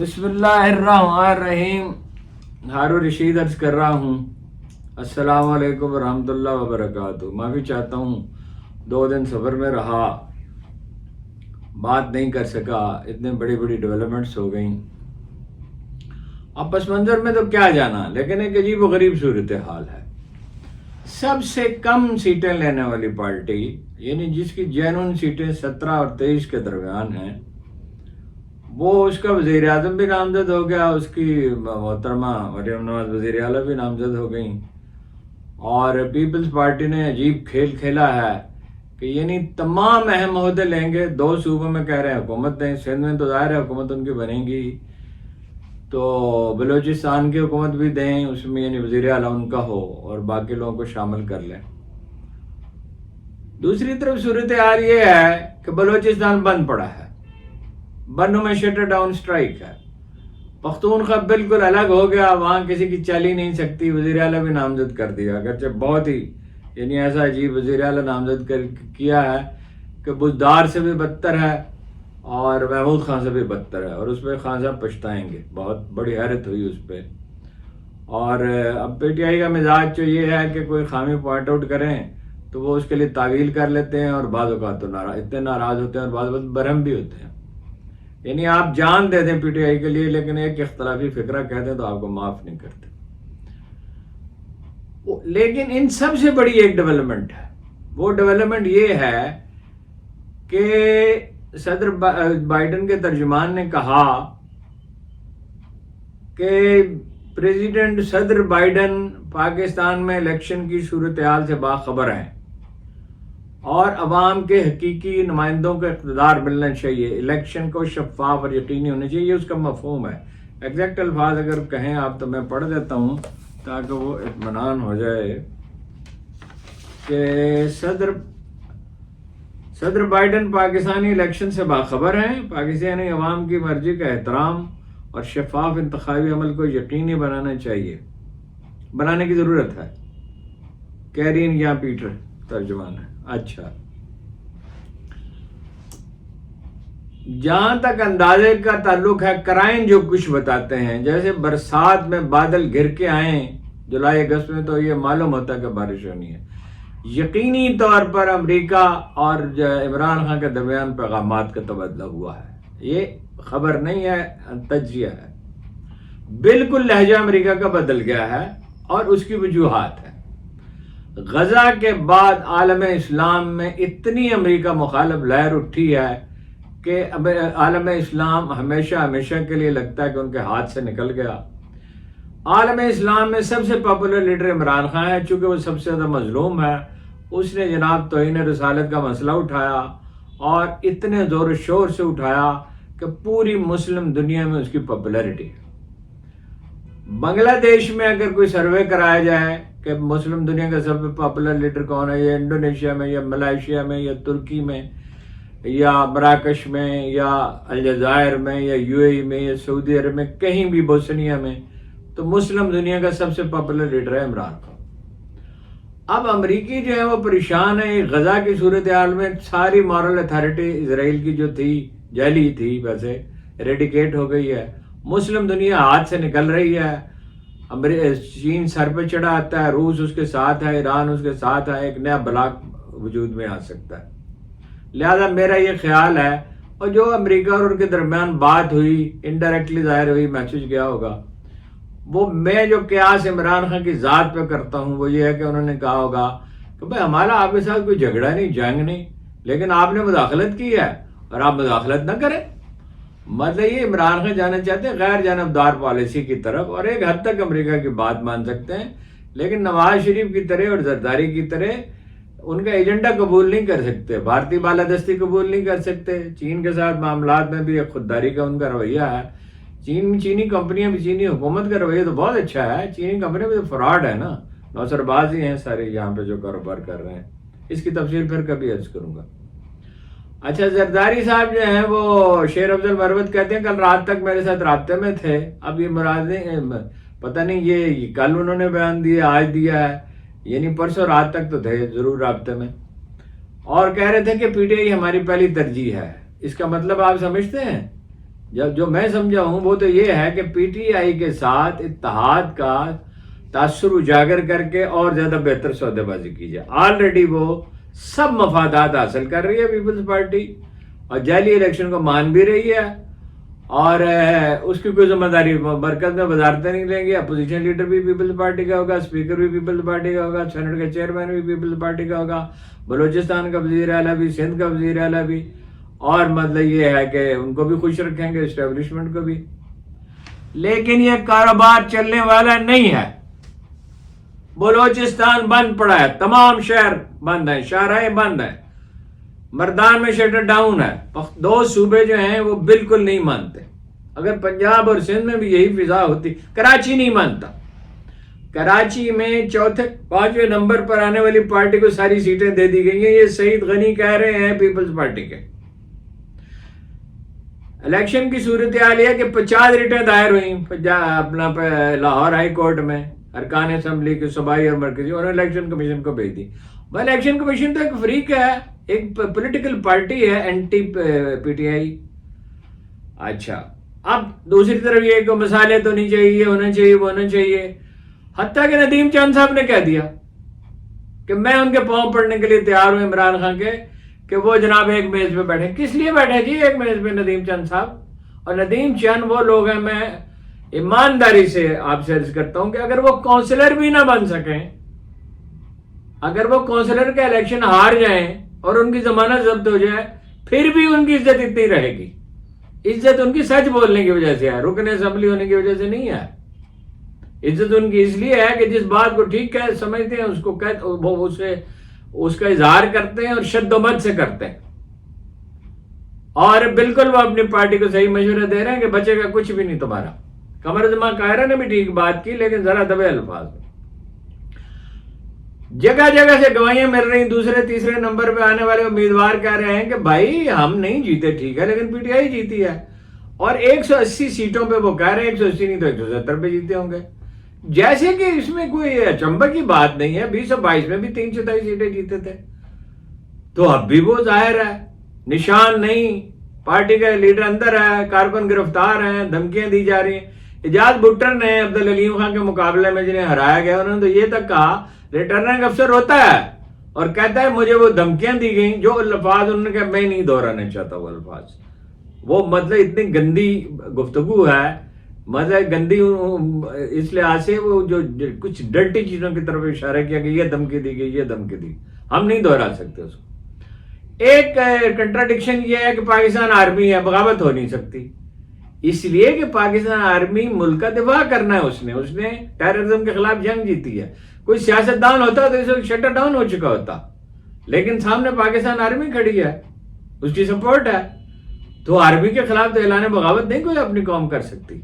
بسم اللہ الرحمن الرحیم. ہارون رشید عرض کر رہا ہوں. السلام علیکم ورحمۃ اللہ وبرکاتہ. معافی چاہتا ہوں 2 دن سفر میں رہا, بات نہیں کر سکا, اتنے بڑی بڑی ڈیولپمنٹس ہو گئیں. اب پس منظر میں تو کیا جانا, لیکن ایک عجیب و غریب صورتحال ہے. سب سے کم سیٹیں لینے والی پارٹی, یعنی جس کی جینون سیٹیں 17 اور 23 کے درمیان ہیں, وہ اس کا وزیر اعظم بھی نامزد ہو گیا, اس کی محترمہ مریم نواز وزیر اعلیٰ بھی نامزد ہو گئیں. اور پیپلز پارٹی نے عجیب کھیل کھیلا ہے کہ یعنی تمام اہم عہدے لیں گے. 2 صوبوں میں کہہ رہے ہیں حکومت دیں, سندھ میں تو ظاہر ہے حکومت ان کی بنے گی, تو بلوچستان کی حکومت بھی دیں, اس میں یعنی وزیر اعلیٰ ان کا ہو اور باقی لوگوں کو شامل کر لیں. دوسری طرف صورتحال یہ ہے کہ بلوچستان بند پڑا ہے, بنوں میں شٹر ڈاؤن سٹرائک ہے. پختونخوا بالکل الگ ہو گیا, وہاں کسی کی چل ہی نہیں سکتی. وزیر اعلیٰ بھی نامزد کر دیا, اگرچہ بہت ہی یعنی ایسا عجیب وزیر اعلیٰ نامزد کیا ہے کہ بزدار سے بھی بدتر ہے اور محمود خان سے بھی بدتر ہے, اور اس پہ خان صاحب پچھتائیں گے. بہت بڑی حیرت ہوئی اس پہ. اور اب پی ٹی آئی کا مزاج جو یہ ہے کہ کوئی خامی پوائنٹ آؤٹ کریں تو وہ اس کے لیے تعویل کر لیتے ہیں, اور بعض اوقات تو اتنے ناراض ہوتے ہیں اور بعض اوقات برہم بھی ہوتے ہیں. یعنی آپ جان دے دیں پی ٹی آئی کے لیے, لیکن ایک اختلافی فکرہ کہہ دیں تو آپ کو معاف نہیں کرتے. لیکن ان سب سے بڑی ایک ڈیولپمنٹ ہے. وہ ڈیولپمنٹ یہ ہے کہ صدر بائیڈن کے ترجمان نے کہا کہ پریزیڈنٹ صدر بائیڈن پاکستان میں الیکشن کی صورتحال سے باخبر ہیں اور عوام کے حقیقی نمائندوں کو اقتدار ملنا چاہیے. الیکشن کو شفاف اور یقینی ہونا چاہیے, یہ اس کا مفہوم ہے. ایگزیکٹ الفاظ اگر کہیں آپ تو میں پڑھ دیتا ہوں تاکہ وہ اطمینان ہو جائے کہ صدر بائیڈن پاکستانی الیکشن سے باخبر ہیں. پاکستانی عوام کی مرضی کا احترام اور شفاف انتخابی عمل کو یقینی بنانے کی ضرورت ہے. کیرین یا پیٹر ترجمان ہے. اچھا, جہاں تک اندازے کا تعلق ہے, کرائن جو کچھ بتاتے ہیں, جیسے برسات میں بادل گھر کے آئیں جولائی اگست میں, تو یہ معلوم ہوتا ہے کہ بارش ہونی ہے. یقینی طور پر امریکہ اور عمران خان کے درمیان پیغامات کا تبادلہ ہوا ہے. یہ خبر نہیں ہے, تجزیہ ہے. بالکل لہجہ امریکہ کا بدل گیا ہے اور اس کی وجوہات ہیں. غزہ کے بعد عالم اسلام میں اتنی امریکہ مخالف لہر اٹھی ہے کہ اب عالم اسلام ہمیشہ کے لیے لگتا ہے کہ ان کے ہاتھ سے نکل گیا. عالم اسلام میں سب سے پاپولر لیڈر عمران خان ہے, چونکہ وہ سب سے زیادہ مظلوم ہے. اس نے جناب توہین رسالت کا مسئلہ اٹھایا اور اتنے زور و شور سے اٹھایا کہ پوری مسلم دنیا میں اس کی پاپولیرٹی ہے. بنگلہ دیش میں اگر کوئی سروے کرایا جائے کہ مسلم دنیا کا سب سے پاپولر لیڈر کون ہے, یا انڈونیشیا میں یا ملائیشیا میں یا ترکی میں یا مراکش میں یا الجزائر میں یا یو اے ای میں یا سعودی عرب میں, کہیں بھی بوسنیا میں, تو مسلم دنیا کا سب سے پاپولر لیڈر ہے عمران خان. اب امریکی جو ہے وہ پریشان ہے. غزہ کی صورتحال میں ساری مورل اتھارٹی اسرائیل کی جو تھی, جعلی تھی, ویسے ریڈیکیٹ ہو گئی ہے. مسلم دنیا ہاتھ سے نکل رہی ہے. چین سر پہ چڑھا آتا ہے, روس اس کے ساتھ ہے, ایران اس کے ساتھ ہے. ایک نیا بلاک وجود میں آ سکتا ہے. لہذا میرا یہ خیال ہے, اور جو امریکہ اور ان کے درمیان بات ہوئی, انڈائریکٹلی ظاہر ہوئی, میسج گیا ہوگا, وہ میں جو قیاس عمران خان کی ذات پہ کرتا ہوں وہ یہ ہے کہ انہوں نے کہا ہوگا کہ بھائی ہمارا آپ کے ساتھ کوئی جھگڑا نہیں, جنگ نہیں, لیکن آپ نے مداخلت کی ہے اور آپ مداخلت نہ کریں. مطلب یہ عمران خان جانا چاہتے ہیں غیر جانبدار پالیسی کی طرف, اور ایک حد تک امریکہ کی بات مان سکتے ہیں, لیکن نواز شریف کی طرح اور زرداری کی طرح ان کا ایجنڈا قبول نہیں کر سکتے, بھارتی بالادستی قبول نہیں کر سکتے. چین کے ساتھ معاملات میں بھی ایک خودداری کا ان کا رویہ ہے. چینی کمپنیاں بھی, چینی حکومت کا رویہ تو بہت اچھا ہے. چینی کمپنیاں بھی تو فراڈ ہے نا, نوسر باز ہی ہیں سارے یہاں پہ جو کاروبار کر رہے ہیں. اس کی تفصیل پھر کبھی عرض کروں گا. اچھا, زرداری صاحب جو ہیں وہ شیر افضل مروت کہتے ہیں کل رات تک میرے ساتھ رابطے میں تھے. اب یہ مراد پتہ نہیں یہ کل انہوں نے بیان دیا, آج دیا ہے, یعنی پرسوں رات تک تو تھے ضرور رابطے میں, اور کہہ رہے تھے کہ پی ٹی آئی ہماری پہلی ترجیح ہے. اس کا مطلب آپ سمجھتے ہیں جو میں سمجھا ہوں وہ تو یہ ہے کہ پی ٹی آئی کے ساتھ اتحاد کا تاثر اجاگر کر کے اور زیادہ بہتر سودے بازی کی جائے. آلریڈی وہ سب مفادات حاصل کر رہی ہے پیپلز پارٹی، اور جعلی الیکشن کو مان بھی رہی ہے، اور اس کی کوئی ذمہ داری مرکز میں وزارتیں نہیں لیں گے. اپوزیشن لیڈر بھی پیپلز پارٹی کا ہوگا، اسپیکر بھی پیپلز پارٹی کا ہوگا، سینٹ کا چیئرمین بھی پیپلز پارٹی کا ہوگا، بلوچستان کا وزیر اعلیٰ بھی، سندھ کا وزیر اعلیٰ بھی، اور مطلب یہ ہے کہ ان کو بھی خوش رکھیں گے، اسٹیبلشمنٹ کو بھی. لیکن یہ کاروبار چلنے والا نہیں ہے. بلوچستان بند پڑا ہے، تمام شہر بند ہیں، شاہراہیں بند ہیں، مردان میں شٹر ڈاؤن ہے. 2 صوبے جو ہیں وہ بالکل نہیں مانتے. اگر پنجاب اور سندھ میں بھی یہی فضا ہوتی، کراچی نہیں مانتا. کراچی میں 5ویں نمبر پر آنے والی پارٹی کو ساری سیٹیں دے دی گئی ہیں. یہ سعید غنی کہہ رہے ہیں پیپلز پارٹی کے. الیکشن کی صورتحال یہ کہ 50 ریٹیں دائر ہوئیں اپنا لاہور ہائی کورٹ میں، ارکان اسمبلی کے صوبائی اور مرکزی، اور الیکشن کمیشن کو بھیج دی. الیکشن کمیشن تو ایک فریق ہے، ایک پولیٹیکل پارٹی ہے، اینٹی پی ٹی آئی. اچھا، اب دوسری طرف یہ کہ مسالے تو نہیں چاہیے، یہ ہونا چاہیے، وہ ہونا چاہیے. حتیٰ کہ ندیم چاند صاحب نے کہہ دیا کہ میں ان کے پاؤں پڑنے کے لیے تیار ہوں عمران خان کے، کہ وہ جناب ایک میز پہ بیٹھے. کس لیے بیٹھے جی ایک میز پہ ندیم چاند صاحب؟ اور ندیم چاند وہ لوگ ہیں، میں ایمانداری سے آپ سے عرض کرتا ہوں کہ اگر وہ کونسلر بھی نہ بن سکیں، اگر وہ کونسلر کے الیکشن ہار جائیں اور ان کی ضمانت ضبط ہو جائے، پھر بھی ان کی عزت اتنی رہے گی. عزت ان کی سچ بولنے کی وجہ سے ہے، رکن اسمبلی ہونے کی وجہ سے نہیں ہے. عزت ان کی اس لیے ہے کہ جس بات کو ٹھیک سمجھتے ہیں اس کو وہ اس کا اظہار کرتے ہیں اور شد و مد سے کرتے ہیں. اور بالکل وہ اپنی پارٹی کو صحیح مشورہ دے رہے ہیں کہ بچے کا کچھ بھی نہیں تمہارا. قمر زمان قاہرہ نے بھی ٹھیک بات کی، لیکن ذرا دبے الفاظ میں. جگہ جگہ سے گواہیاں مل رہی، دوسرے تیسرے نمبر پہ آنے والے امیدوار کہہ رہے ہیں کہ بھائی ہم نہیں جیتے، ٹھیک ہے، لیکن پی ٹی آئی جیتی ہے. اور 180 سیٹوں پہ وہ کہہ رہے ہیں، 180 نہیں تو 170 پہ جیتے ہوں گے. جیسے کہ اس میں کوئی اچنبھے کی بات نہیں ہے. 2022 میں بھی 324 سیٹیں جیتے تھے. تو اب بھی وہ ظاہر ہے، نشان نہیں، پارٹی کا لیڈر اندر ہے، کارکن گرفتار ہیں، دھمکیاں دی جا رہی ہیں. اعجاز بھٹر نے عبدالعلیم خان کے مقابلے میں جنہیں ہرایا گیا، انہوں نے تو یہ تک کہا، ریٹرننگ افسر ہوتا ہے اور کہتا ہے مجھے وہ دھمکیاں دی گئیں، جو الفاظ انہوں نے کہا میں نہیں دہرانا چاہتا وہ الفاظ. وہ مطلب اتنی گندی گفتگو ہے، مطلب گندی اس لحاظ سے وہ جو کچھ ڈرٹی چیزوں کی طرف اشارہ کیا کہ یہ دھمکی دی گئی، یہ دھمکی دی، ہم نہیں دہرا سکتے اس کو. ایک کنٹراڈکشن یہ ہے کہ پاکستان آرمی ہے، بغاوت ہو نہیں سکتی، اس لیے کہ پاکستان آرمی ملک کا دفاع کرنا ہے. اس نے ٹیررزم کے خلاف جنگ جیتی ہے. کوئی سیاستدان ہوتا تو اس وقت شٹر ڈاؤن ہو چکا ہوتا، لیکن سامنے پاکستان آرمی کھڑی ہے، اس کی سپورٹ ہے. تو آرمی کے خلاف تو اعلان بغاوت نہیں کوئی اپنی قوم کر سکتی.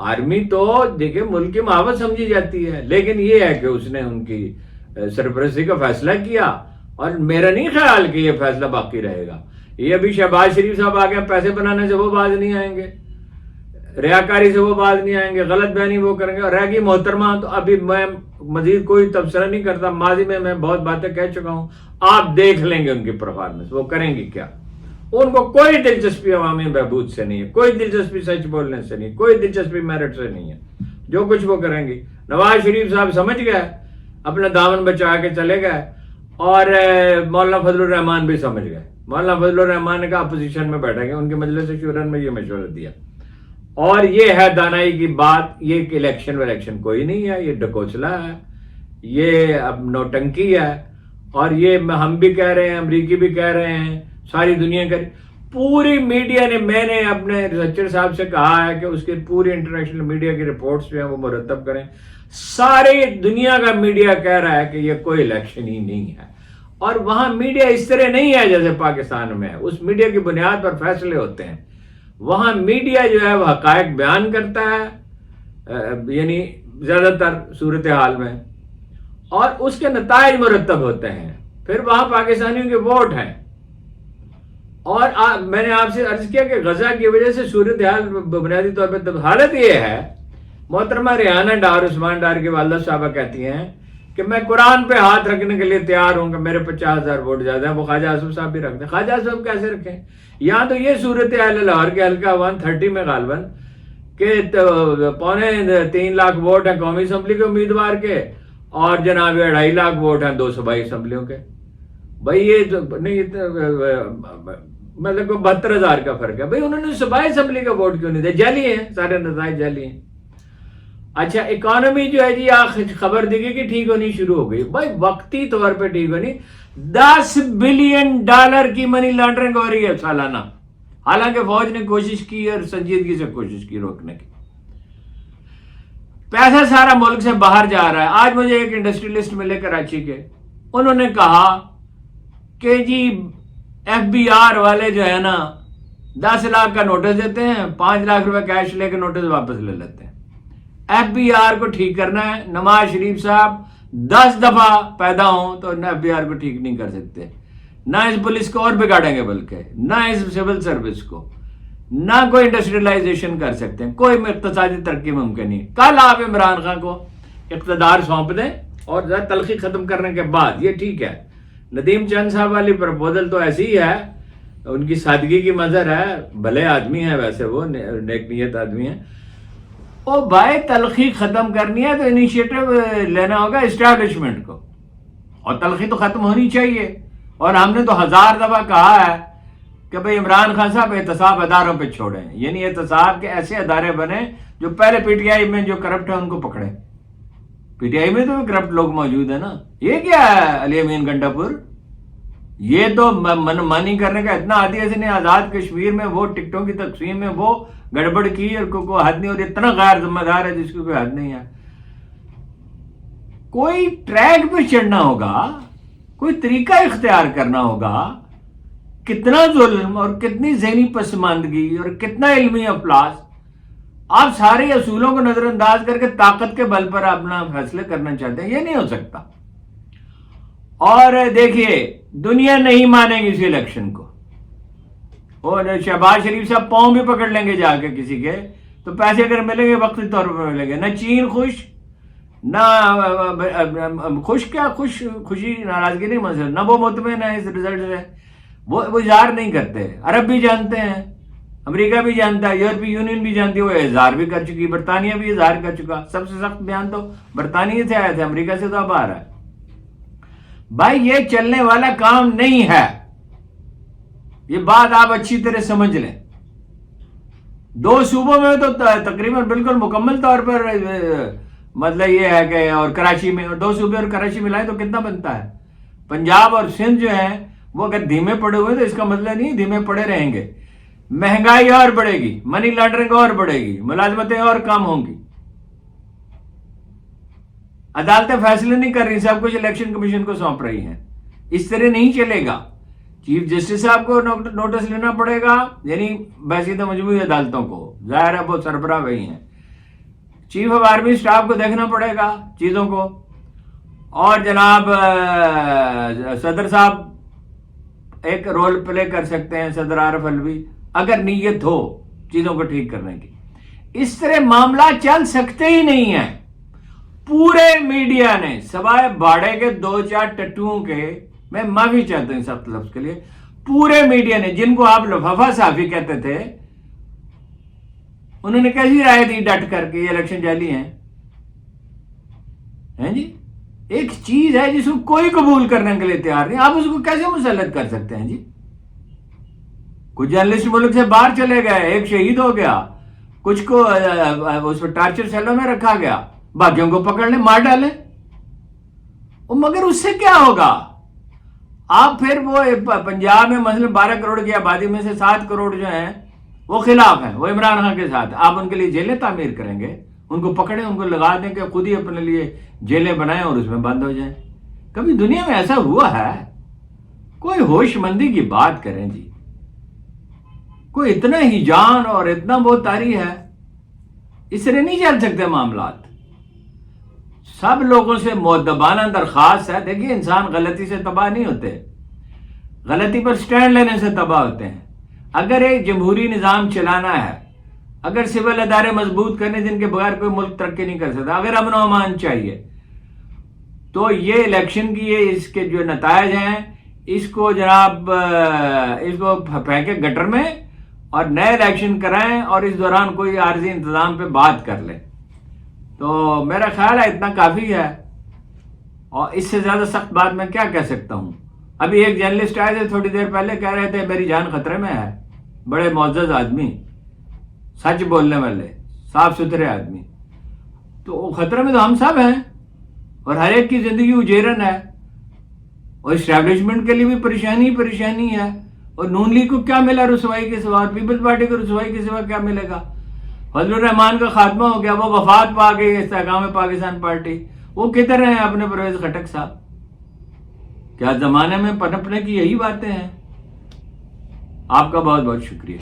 آرمی تو دیکھیں ملک کی محبت سمجھی جاتی ہے، لیکن یہ ہے کہ اس نے ان کی سرپرستی کا فیصلہ کیا، اور میرا نہیں خیال کہ یہ فیصلہ باقی رہے گا. یہ ابھی شہباز شریف صاحب آگے پیسے بنانے سے وہ باز نہیں آئیں گے، ریاکاری سے وہ باز نہیں آئیں گے، غلط بیانی وہ کریں گے. اور رہ گئی محترمہ، تو ابھی میں مزید کوئی تبصرہ نہیں کرتا، ماضی میں بہت باتیں کہہ چکا ہوں. آپ دیکھ لیں گے ان کی پرفارمنس، وہ کریں گی کیا. ان کو کوئی دلچسپی عوامی بہبود سے نہیں ہے، کوئی دلچسپی سچ بولنے سے نہیں، کوئی دلچسپی میرٹ سے نہیں ہے. جو کچھ وہ کریں گی. نواز شریف صاحب سمجھ گئے، اپنا دامن بچا کے چلے گئے، اور مولانا فضل الرحمان بھی سمجھ گئے. مولانا فضل الرحمان نے کہا اپوزیشن میں بیٹھیں گے، ان کے مجلس شورا میں یہ مشورہ دیا. اور یہ ہے دانائی کی بات، یہ کہ الیکشن کوئی نہیں ہے، یہ ڈکوچلا ہے، یہ اب نوٹنکی ہے. اور یہ ہم بھی کہہ رہے ہیں، امریکی بھی کہہ رہے ہیں، ساری دنیا کا پوری میڈیا نے، میں نے اپنے ریسرچر صاحب سے کہا ہے کہ اس کے پوری انٹرنیشنل میڈیا کی رپورٹس جو ہیں وہ مرتب کریں. ساری دنیا کا میڈیا کہہ رہا ہے کہ یہ کوئی الیکشن ہی نہیں ہے. اور وہاں میڈیا اس طرح نہیں ہے جیسے پاکستان میں ہے. اس میڈیا کی بنیاد پر فیصلے ہوتے ہیں. وہاں میڈیا جو ہے وہ حقائق بیان کرتا ہے، یعنی زیادہ تر صورتحال میں، اور اس کے نتائج مرتب ہوتے ہیں. پھر وہاں پاکستانیوں کے ووٹ ہیں. اور میں نے آپ سے عرض کیا کہ غزہ کی وجہ سے صورتحال بنیادی طور پر حالت یہ ہے. محترمہ ریحانہ ڈار، عثمان ڈار کی والدہ صاحبہ کہتی ہیں کہ میں قرآن پہ ہاتھ رکھنے کے لیے تیار ہوں کہ میرے 50,000 ووٹ زیادہ ہیں، وہ خواجہ آصف صاحب بھی رکھتے ہیں. خواجہ آصف صاحب کیسے رکھیں؟ یہاں تو یہ صورت حال لاہور کے حلقہ 130 میں غالباً کہ 3.25 لاکھ ووٹ ہیں قومی اسمبلی کے امیدوار کے، اور جناب 2.5 لاکھ ووٹ ہیں 2 صوبائی اسمبلیوں کے. بھائی یہ تو نہیں، مطلب کوئی 72,000 کا فرق ہے. بھائی انہوں نے صوبائی اسمبلی کا ووٹ کیوں نہیں دیا؟ جعلی ہیں سارے نتائج، جعلی ہیں. اچھا اکانومی جو ہے جی خبر دیگی کہ ٹھیک ہونی شروع ہو گئی. بھائی وقتی طور پہ ٹھیک ہونی، $10 بلین کی منی لانڈرنگ ہو رہی ہے سالانہ، حالانکہ فوج نے کوشش کی اور سنجیدگی سے کوشش کی روکنے کی. پیسہ سارا ملک سے باہر جا رہا ہے. آج مجھے ایک انڈسٹریلسٹ ملے کراچی کے، انہوں نے کہا کہ جی FBR والے جو ہے نا 10 لاکھ کا نوٹس دیتے ہیں، 5 لاکھ روپے کیش لے کے نوٹس واپس لے لیتے ہیں. FBR کو ٹھیک کرنا ہے. نواز شریف صاحب 10 دفعہ پیدا ہوں تو FBR کو ٹھیک نہیں کر سکتے، نہ اس پولیس کو اور بگاڑیں گے، بلکہ نہ اس سول سروس کو، نہ کوئی انڈسٹریلائزیشن کر سکتے ہیں، کوئی اقتصادی ترقی ممکن نہیں. کل آپ عمران خان کو اقتدار سونپ دیں اور ذرا تلخی ختم کرنے کے بعد یہ ٹھیک ہے. ندیم چند صاحب والی پرپوزل تو ایسی ہی ہے، ان کی سادگی کی مظہر ہے، بھلے آدمی ہیں ویسے، وہ نیک نیت آدمی ہیں. او بھائی تلخی ختم کرنی ہے تو انیشیٹو لینا ہوگا اسٹیبلشمنٹ کو، اور تلخی تو ختم ہونی چاہیے. اور ہم نے تو 1000 دفعہ کہا ہے کہ بھئی عمران خان صاحب احتساب اداروں پہ چھوڑیں، یعنی احتساب کے ایسے ادارے بنے جو پہلے PTI میں جو کرپٹ ہے ان کو پکڑیں. PTI میں تو کرپٹ لوگ موجود ہیں نا. یہ کیا ہے علی امین گنڈا پور؟ یہ تو منمانی کرنے کا اتنا عادی ہے. اس نے آزاد کشمیر میں وہ ٹکٹوں کی تقسیم میں وہ گڑبڑ کی اور کوئی حد نہیں، اور اتنا غیر ذمہ دار ہے جس کی کوئی حد نہیں ہے. کوئی ٹریک پہ چڑھنا ہوگا، کوئی طریقہ اختیار کرنا ہوگا. کتنا ظلم اور کتنی ذہنی پسماندگی اور کتنا علمی افلاس. آپ سارے اصولوں کو نظر انداز کر کے طاقت کے بل پر اپنا فیصلے کرنا چاہتے ہیں، یہ نہیں ہو سکتا. اور دیکھیے دنیا نہیں مانے گی اس الیکشن کو. اور شہباز شریف صاحب پاؤں بھی پکڑ لیں گے جا کے کسی کے، تو پیسے اگر ملیں گے وقتی طور پر ملیں گے. نہ چین خوش، نہ خوشی ناراضگی نہیں مسئلہ، نہ وہ مطمئن ہے اس رزلٹ سے، وہ اظہار نہیں کرتے. عرب بھی جانتے ہیں، امریکہ بھی جانتا ہے، یورپی یونین بھی جانتی ہے، وہ اظہار بھی کر چکی، برطانیہ بھی اظہار کر چکا. سب سے سخت بیان تو برطانیہ سے آیا تھا، امریکہ سے تو اب آ رہا ہے. بھائی یہ چلنے والا کام نہیں ہے، یہ بات آپ اچھی طرح سمجھ لیں. 2 صوبوں میں تو تقریباً بالکل مکمل طور پر مطلب یہ ہے کہ، اور کراچی میں، 2 صوبے اور کراچی ملائیں تو کتنا بنتا ہے؟ پنجاب اور سندھ جو ہیں وہ اگر دھیمے پڑے ہوئے تو اس کا مطلب نہیں دھیمے پڑے رہیں گے. مہنگائی اور بڑھے گی، منی لانڈرنگ اور بڑھے گی، ملازمتیں اور کم ہوں گی. عدالتیں فیصلے نہیں کر رہی، سب کچھ الیکشن کمیشن کو سونپ رہی ہیں. اس طرح نہیں چلے گا. چیف جسٹس صاحب کو نوٹس لینا پڑے گا، یعنی بحثیت مجموعی عدالتوں کو، ظاہر ہے وہ سربراہ وہی ہیں. چیف آف آرمی اسٹاف کو دیکھنا پڑے گا چیزوں کو. اور جناب صدر صاحب ایک رول پلے کر سکتے ہیں، صدر عارف الوی، اگر نیت ہو چیزوں کو ٹھیک کرنے کی. اس طرح معاملہ چل سکتے ہی نہیں ہیں. پورے میڈیا نے سوائے باڑے کے 2-4 ٹٹوؤں کے، میں معافی چاہتا ہوں سخت لفظ کے لیے، پورے میڈیا نے، جن کو آپ لفافہ صحافی کہتے تھے، انہوں نے کیسی رائے دی ڈٹ کر کے یہ الیکشن جعلی ہیں جی. ایک چیز ہے جس کو کوئی قبول کرنے کے لیے تیار نہیں، آپ اس کو کیسے مسلط کر سکتے ہیں جی؟ کچھ جرنلسٹ ملک سے باہر چلے گئے، ایک شہید ہو گیا، کچھ کو اس پر ٹارچر سیلوں میں رکھا گیا، باقیوں کو پکڑ لیں، مار ڈالیں. مگر اس سے کیا ہوگا؟ آپ پھر وہ پنجاب میں مثلا 12 کروڑ کی آبادی میں سے 7 کروڑ جو ہیں وہ خلاف ہیں، وہ عمران خان کے ساتھ. آپ ان کے لیے جیلیں تعمیر کریں گے، ان کو پکڑیں، ان کو لگا دیں کہ خود ہی اپنے لیے جیلیں بنائیں اور اس میں بند ہو جائیں. کبھی دنیا میں ایسا ہوا ہے؟ کوئی ہوش مندی کی بات کریں جی. کوئی اتنا ہی جان اور اتنا بہت تاری ہے، اس طرح نہیں چل سکتے معاملات. سب لوگوں سے مؤدبانہ درخواست ہے، دیکھیے انسان غلطی سے تباہ نہیں ہوتے، غلطی پر سٹینڈ لینے سے تباہ ہوتے ہیں. اگر ایک جمہوری نظام چلانا ہے، اگر سول ادارے مضبوط کرنے جن کے بغیر کوئی ملک ترقی نہیں کر سکتا، اگر امن و امان چاہیے، تو یہ الیکشن کی اس کے جو نتائج ہیں اس کو جناب اس کو پھینکے گٹر میں اور نئے الیکشن کرائیں اور اس دوران کوئی عارضی انتظام پہ بات کر لیں. تو میرا خیال ہے اتنا کافی ہے، اور اس سے زیادہ سخت بات میں کیا کہہ سکتا ہوں. ابھی ایک جرنلسٹ آئے تھے تھوڑی دیر پہلے، کہہ رہے تھے میری جان خطرے میں ہے. بڑے معزز آدمی، سچ بولنے والے، صاف ستھرے آدمی. تو خطرے میں تو ہم سب ہیں، اور ہر ایک کی زندگی اجیرن ہے، اور اسٹیبلشمنٹ کے لیے بھی پریشانی ہے. اور نون لیگ کو کیا ملا رسوائی کے سوا، پیپلز پارٹی کو رسوائی کے سوا کیا ملے گا؟ فضل الرحمان کا خاتمہ ہو گیا، وہ وفات پا گئی استحکام پاکستان پارٹی. وہ کدھر ہیں اپنے پرویز خٹک صاحب؟ کیا زمانے میں پنپنے کی یہی باتیں ہیں؟ آپ کا بہت بہت شکریہ.